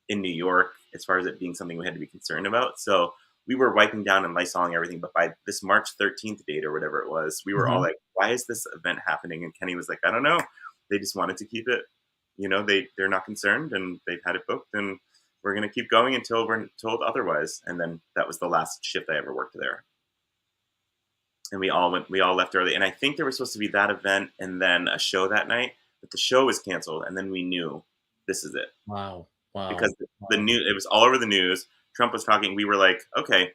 in New York, as far as it being something we had to be concerned about. So we were wiping down and Lysoling everything. But by this March 13th date or whatever it was, we were all like, why is this event happening? And Kenny was like, I don't know. They just wanted to keep it, they're not concerned and they've had it booked, and we're going to keep going until we're told otherwise. And then that was the last shift I ever worked there. And we all left early. And I think there was supposed to be that event and then a show that night, but the show was canceled. And then we knew this is it. Wow. Because the news, it was all over the news. Trump was talking. We were like, okay,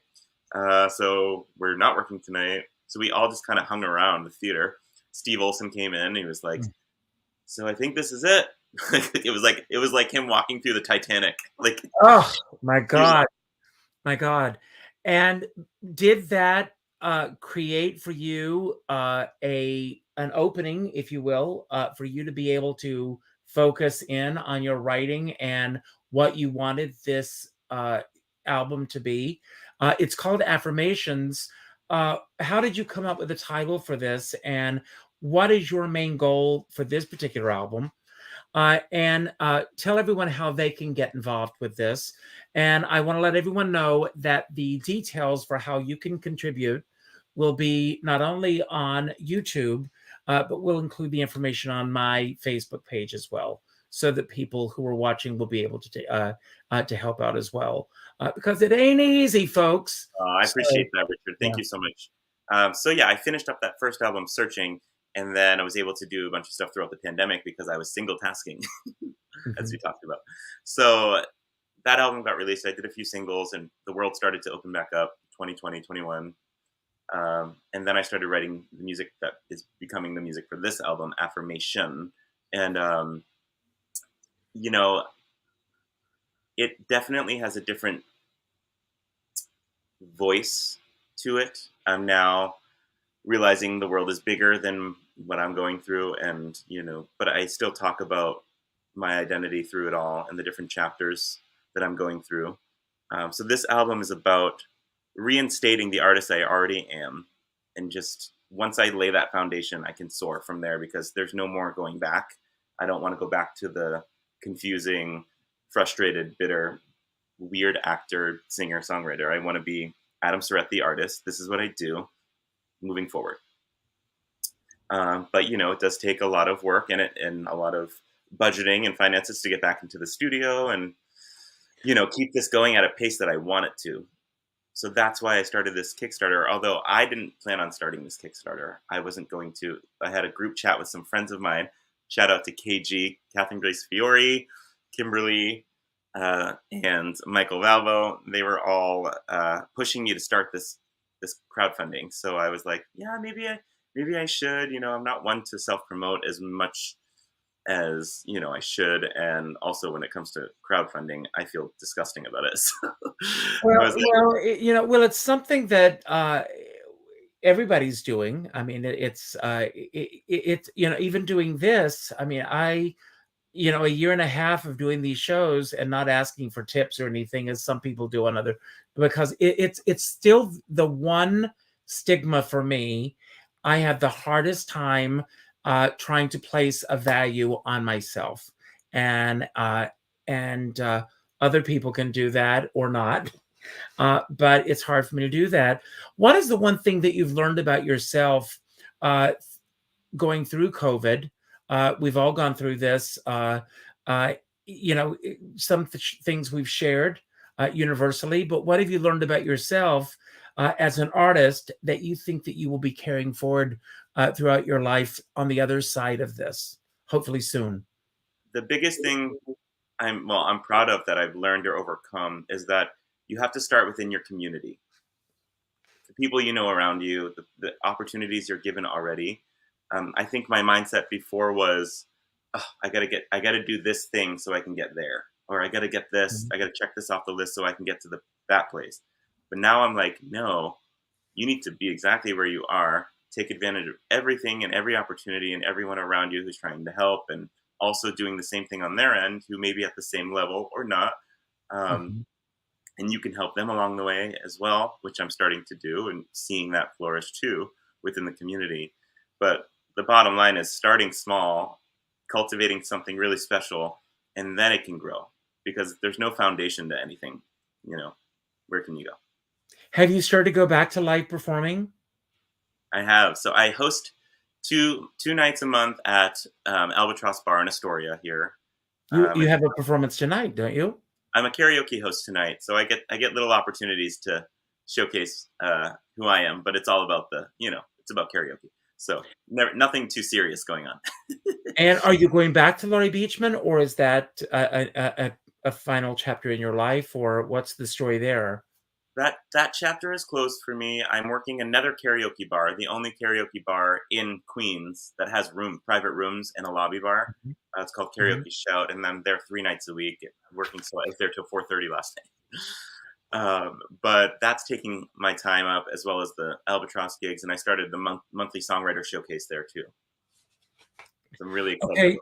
so we're not working tonight. So we all just kind of hung around the theater. Steve Olson came in. He was like, so I think this is it. it was like him walking through the Titanic. Like, oh my God. My God. And did that create for you an opening, if you will, for you to be able to focus in on your writing and what you wanted this album to be? It's called Affirmations. How did you come up with the title for this? And what is your main goal for this particular album? And tell everyone how they can get involved with this. And I want to let everyone know that the details for how you can contribute will be not only on YouTube, but will include the information on my Facebook page as well, so that people who are watching will be able to help out as well, because it ain't easy, folks. I appreciate that, Richard. Thank Yeah. you so much. I finished up that first album, Searching, and then I was able to do a bunch of stuff throughout the pandemic because I was single tasking, as we talked about. So that album got released. I did a few singles, and the world started to open back up, 2020, 21. And then I started writing the music that is becoming the music for this album, Affirmation. And, it definitely has a different voice to it. I'm now realizing the world is bigger than what I'm going through, and but I still talk about my identity through it all and the different chapters that I'm going through. So this album is about reinstating the artist I already am, and just once I lay that foundation, I can soar from there because there's no more going back. I don't want to go back to the confusing, frustrated, bitter, weird actor, singer, songwriter. I want to be Adam Sarette, the artist. This is what I do moving forward. But it does take a lot of work and a lot of budgeting and finances to get back into the studio and keep this going at a pace that I want it to. So that's why I started this Kickstarter. Although I didn't plan on starting this Kickstarter, I wasn't going to. I had a group chat with some friends of mine. Shout out to KG, Catherine Grace Fiore, Kimberly, and Michael Valvo. They were all pushing me to start this crowdfunding. So I was like, yeah, maybe I should. I'm not one to self-promote as much as I should, and also when it comes to crowdfunding, I feel disgusting about it. So, well, it's something that everybody's doing. I mean, it's even doing this. I mean, a year and a half of doing these shows and not asking for tips or anything, as some people do on other, because it's still the one stigma for me. I have the hardest time trying to place a value on myself, and other people can do that or not, but it's hard for me to do that. What is the one thing that you've learned about yourself going through COVID? We've all gone through this. Some things we've shared universally, but what have you learned about yourself as an artist that you think that you will be carrying forward throughout your life on the other side of this, hopefully soon? The biggest thing I'm proud of that I've learned or overcome is that you have to start within your community. The people around you, the opportunities you're given already. I think my mindset before was, I gotta do this thing so I can get there, or I gotta get this, I gotta check this off the list so I can get to that place. But now I'm like, no, you need to be exactly where you are. Take advantage of everything and every opportunity and everyone around you who's trying to help and also doing the same thing on their end, who may be at the same level or not. And you can help them along the way as well, which I'm starting to do and seeing that flourish too within the community. But the bottom line is starting small, cultivating something really special, and then it can grow, because there's no foundation to anything. Where can you go? Have you started to go back to live performing? I have. So I host two nights a month at Albatross Bar in Astoria here. You have a performance tonight, don't you? I'm a karaoke host tonight, so I get little opportunities to showcase who I am, but it's all about it's about karaoke. So nothing too serious going on. And are you going back to Laurie Beachman, or is that a final chapter in your life, or what's the story there? That chapter is closed for me. I'm working another karaoke bar, the only karaoke bar in Queens that has private rooms and a lobby bar. It's called Karaoke Shout, and I'm there 3 nights a week. I'm working, so I was there till 4:30 last night. But that's taking my time up, as well as the Albatross gigs, and I started the monthly songwriter showcase there too. So I'm really excited. Okay.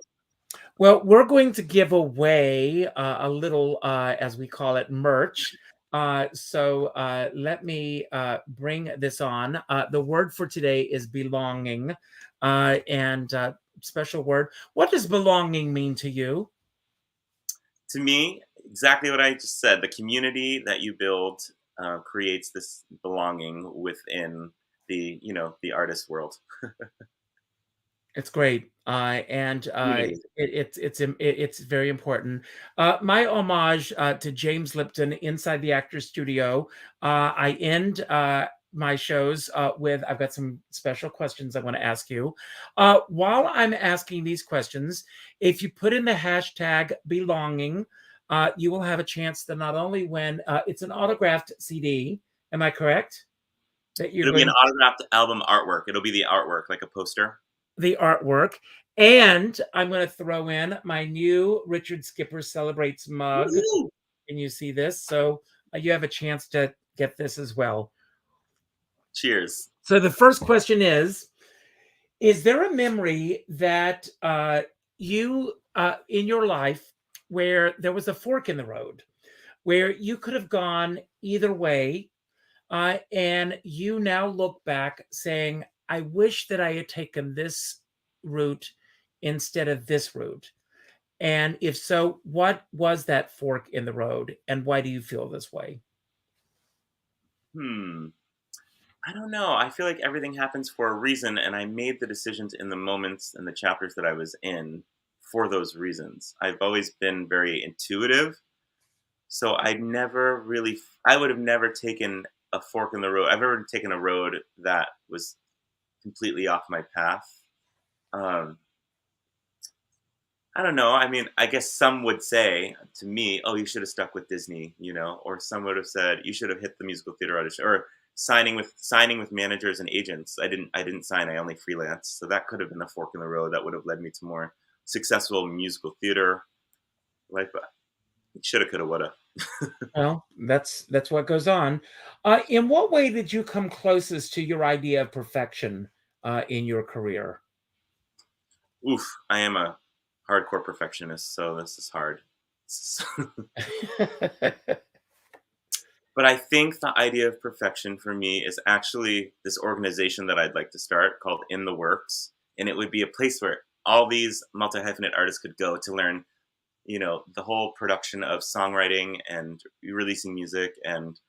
Well, we're going to give away a little, as we call it, merch. So let me bring this on. The word for today is belonging, and special word. What does belonging mean to you? To me, exactly what I just said. The community that you build creates this belonging within the artist world. It's great, and it's very important. My homage to James Lipton inside the Actors Studio. I end my shows with, I've got some special questions I want to ask you. While I'm asking these questions, if you put in the hashtag belonging, you will have a chance to not only win, it's an autographed CD. Am I correct? It'll be an autographed album artwork. It'll be the artwork, like a poster. The artwork, and I'm going to throw in my new Richard Skipper Celebrates mug. Woo-hoo! Can you see this? So you have a chance to get this as well. Cheers. So the first question is there a memory that you in your life where there was a fork in the road, where you could have gone either way, and you now look back saying, I wish that I had taken this route instead of this route. And if so, what was that fork in the road, and why do you feel this way? I don't know. I feel like everything happens for a reason, and I made the decisions in the moments and the chapters that I was in for those reasons. I've always been very intuitive, so I would have never taken a fork in the road. I've never taken a road that was completely off my path. Um, I don't know. I mean, I guess some would say to me, "Oh, you should have stuck with Disney," or some would have said, "You should have hit the musical theater audition," or signing with managers and agents. I didn't sign. I only freelance. So that could have been a fork in the road that would have led me to more successful musical theater life. But shoulda, coulda, woulda. Well, that's what goes on. In what way did you come closest to your idea of perfection in your career? Oof, I am a hardcore perfectionist, so this is hard. But I think the idea of perfection for me is actually this organization that I'd like to start called In the Works. And it would be a place where all these multi-hyphenate artists could go to learn, the whole production of songwriting and releasing music. And,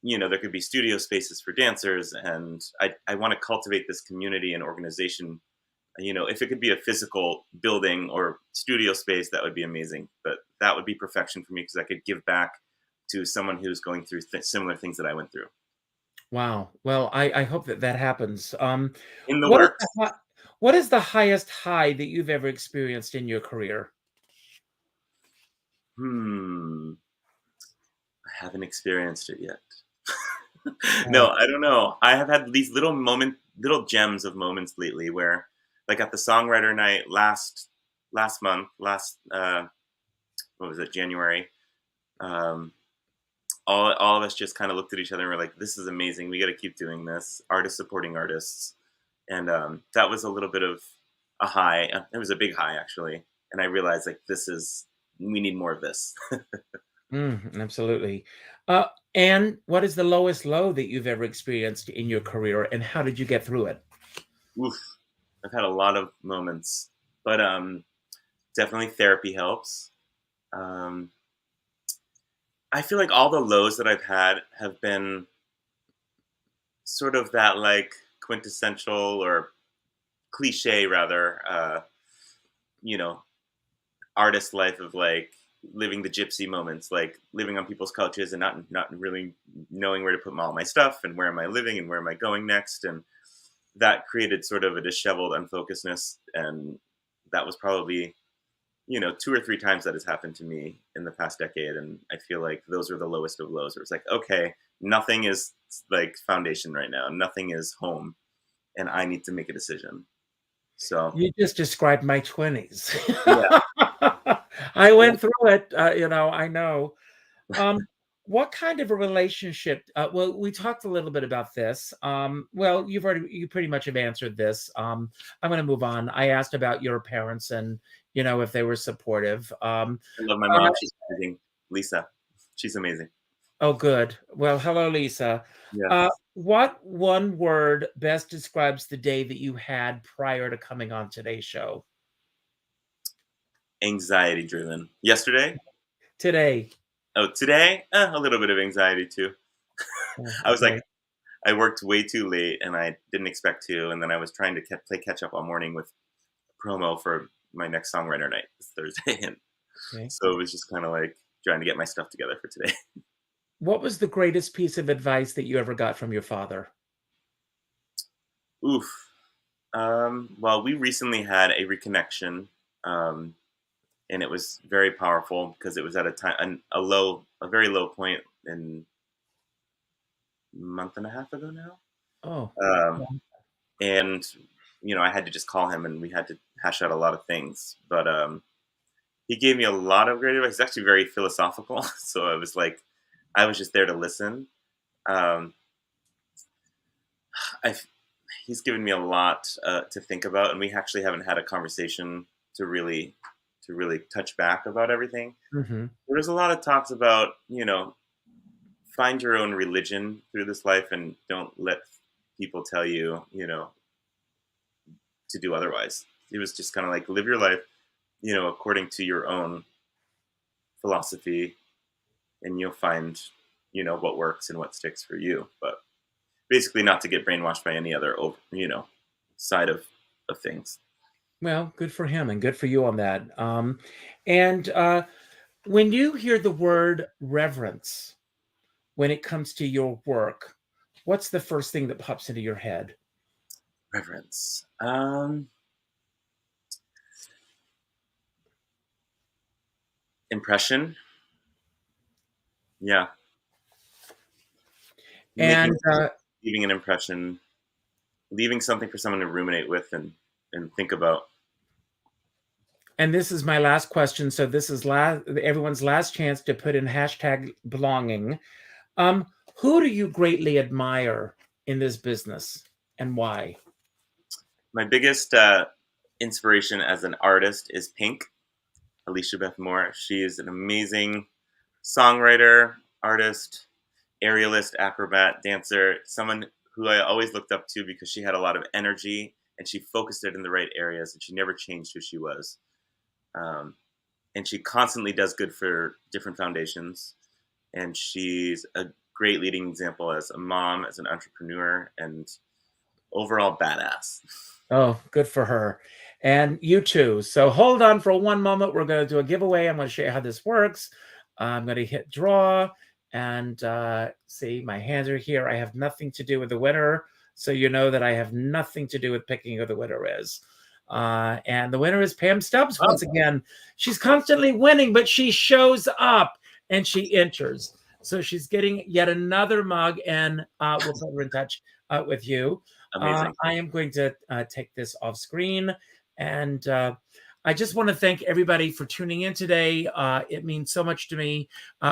there could be studio spaces for dancers. And I want to cultivate this community and organization. If it could be a physical building or studio space, that would be amazing. But that would be perfection for me because I could give back to someone who's going through similar things that I went through. Wow. Well, I hope that happens. In the What is works. what is the highest high that you've ever experienced in your career? I haven't experienced it yet. No, I don't know. I have had these little gems of moments lately where, like at the songwriter night last month, what was it, January? All of us just kind of looked at each other and were like, "This is amazing. We got to keep doing this." Artists supporting artists, and that was a little bit of a high. It was a big high actually, and I realized like we need more of this. Absolutely. And what is the lowest low that you've ever experienced in your career, and how did you get through it? Oof, I've had a lot of moments, but definitely therapy helps. I feel like all the lows that I've had have been sort of that like quintessential or cliche rather, artist life of like living the gypsy moments, like living on people's couches and not really knowing where to put all my stuff and where am I living and where am I going next. And that created sort of a disheveled unfocusedness. And that was probably, 2 or 3 times that has happened to me in the past decade. And I feel like those are the lowest of lows. It was like, okay, nothing is like foundation right now. Nothing is home. And I need to make a decision. So You just described my 20s. yeah. I went through it, I know. What kind of a relationship? Well, we talked a little bit about this. Well, you pretty much have answered this. I'm going to move on. I asked about your parents and, if they were supportive. I love my mom. She's amazing. Lisa. She's amazing. Oh, good. Well, hello, Lisa. Yeah. What one word best describes the day that you had prior to coming on today's show? Anxiety driven. Yesterday? Today. Oh, today? A little bit of anxiety too. I was like, I worked way too late and I didn't expect to. And then I was trying to play catch up all morning with promo for my next songwriter night this Thursday. And so it was just kind of like trying to get my stuff together for today. What was the greatest piece of advice that you ever got from your father? Oof. Well, we recently had a reconnection, and it was very powerful because it was at a time, a very low point in a month and a half ago now. Oh. And I had to just call him, and we had to hash out a lot of things. But he gave me a lot of great advice. He's actually very philosophical, so it was like I was just there to listen. He's given me a lot to think about, and we actually haven't had a conversation to really touch back about everything. Mm-hmm. There's a lot of talks about find your own religion through this life and don't let people tell you, to do otherwise. It was just kind of like live your life, according to your own philosophy, and you'll find, what works and what sticks for you. But basically not to get brainwashed by any other, side of things. Well, good for him and good for you on that. And when you hear the word reverence, when it comes to your work, what's the first thing that pops into your head? Reverence. Impression. Yeah. And leaving an impression, leaving something for someone to ruminate with and think about. And this is my last question. So this is everyone's last chance to put in hashtag belonging. Who do you greatly admire in this business and why? My biggest inspiration as an artist is Pink, Alicia Beth Moore. She is an amazing songwriter, artist, aerialist, acrobat, dancer, someone who I always looked up to because she had a lot of energy and she focused it in the right areas and she never changed who she was. And she constantly does good for different foundations. And she's a great leading example as a mom, as an entrepreneur, and overall badass. Oh, good for her. And you too. So hold on for one moment. We're going to do a giveaway. I'm going to show you how this works. I'm going to hit draw and see my hands are here. I have nothing to do with the winner. So you know that I have nothing to do with picking who the winner is. And the winner is Pam Stubbs once again. She's constantly winning, but she shows up and she enters. So she's getting yet another mug, and we'll put her in touch with you. Amazing. I am going to take this off screen. And I just want to thank everybody for tuning in today. It means so much to me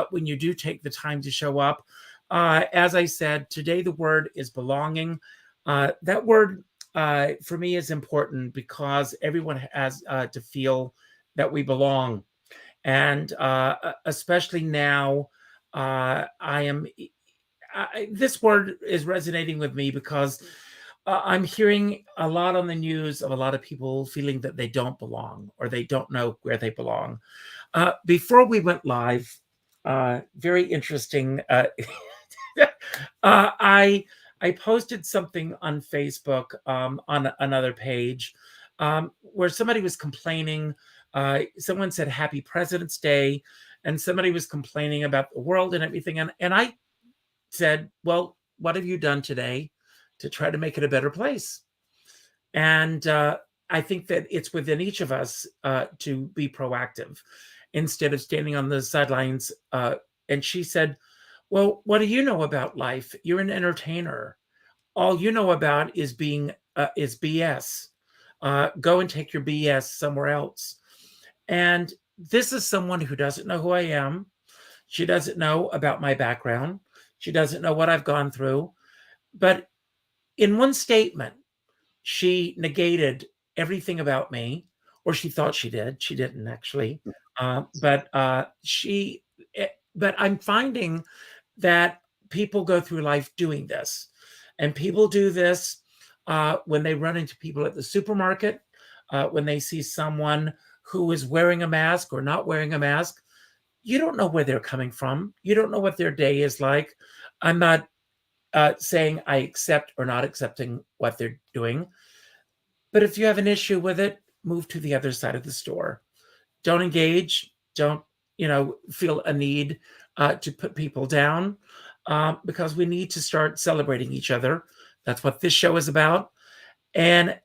when you do take the time to show up. As I said, today the word is belonging. That word for me is important because everyone has to feel that we belong. And especially now, this word is resonating with me because I'm hearing a lot on the news of a lot of people feeling that they don't belong or they don't know where they belong. Before we went live, very interesting. I posted something on Facebook on another page where somebody was complaining. Someone said Happy President's Day, and somebody was complaining about the world and everything. And I said, well, what have you done today to try to make it a better place? And I think that it's within each of us to be proactive instead of standing on the sidelines. And she said, well, what do you know about life? You're an entertainer. All you know about is is BS. Go and take your BS somewhere else. And this is someone who doesn't know who I am. She doesn't know about my background. She doesn't know what I've gone through. But in one statement, she negated everything about me, or she thought she did. She didn't actually. But I'm finding that people go through life doing this. And people do this when they run into people at the supermarket, when they see someone who is wearing a mask or not wearing a mask. You don't know where they're coming from. You don't know what their day is like. I'm not saying I accept or not accepting what they're doing. But if you have an issue with it, move to the other side of the store. Don't engage. Don't, feel a need to put people down because we need to start celebrating each other. That's what this show is about. And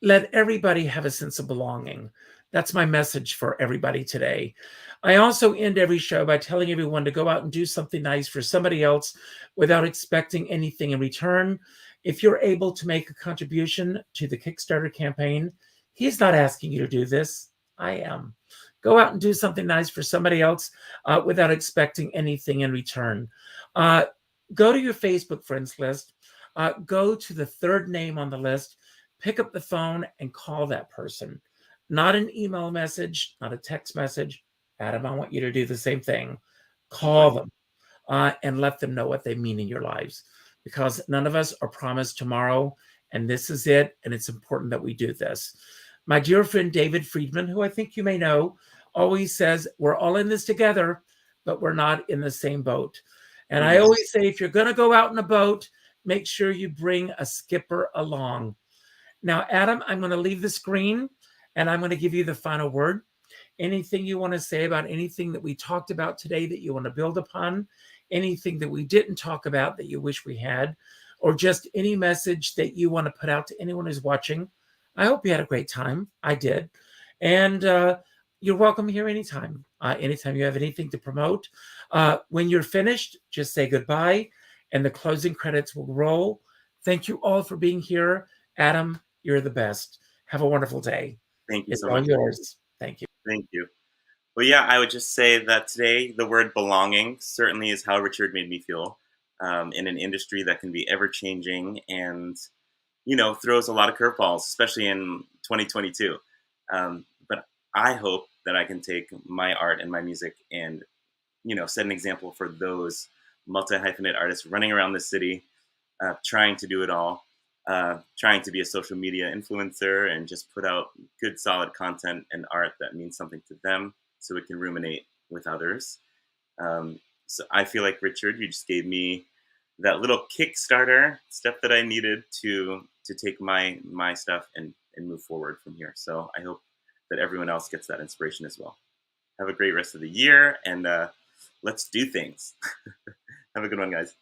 let everybody have a sense of belonging. That's my message for everybody today. I also end every show by telling everyone to go out and do something nice for somebody else without expecting anything in return. If you're able to make a contribution to the Kickstarter campaign, he's not asking you to do this. I am. Go out and do something nice for somebody else without expecting anything in return. Go to your Facebook friends list. Go to the third name on the list. Pick up the phone and call that person. Not an email message, not a text message. Adam, I want you to do the same thing. Call them. and let them know what they mean in your lives, because none of us are promised tomorrow, and this is it, and it's important that we do this. My dear friend David Friedman, who I think you may know, always says, we're all in this together, but we're not in the same boat. And I always say, if you're going to go out in a boat, make sure you bring a skipper along. Now, Adam, I'm going to leave the screen, and I'm going to give you the final word. Anything you want to say about anything that we talked about today that you want to build upon, anything that we didn't talk about that you wish we had, or just any message that you want to put out to anyone who's watching. I hope you had a great time. I did. And you're welcome here anytime. Anytime you have anything to promote. When you're finished, just say goodbye, and the closing credits will roll. Thank you all for being here. Adam, you're the best. Have a wonderful day. Thank you It's so all much. yours. Thank you. Thank you. Well, yeah, I would just say that today the word belonging certainly is how Richard made me feel in an industry that can be ever changing and, you know, throws a lot of curveballs, especially in 2022. But I hope that I can take my art and my music and, you know, set an example for those multi-hyphenate artists running around the city, trying to do it all, trying to be a social media influencer and just put out good, solid content and art that means something to them so it can ruminate with others. So I feel like, Richard, you just gave me that little Kickstarter step that I needed to take my stuff and move forward from here. So I hope that everyone else gets that inspiration as well. Have a great rest of the year, and let's do things. Have a good one, guys.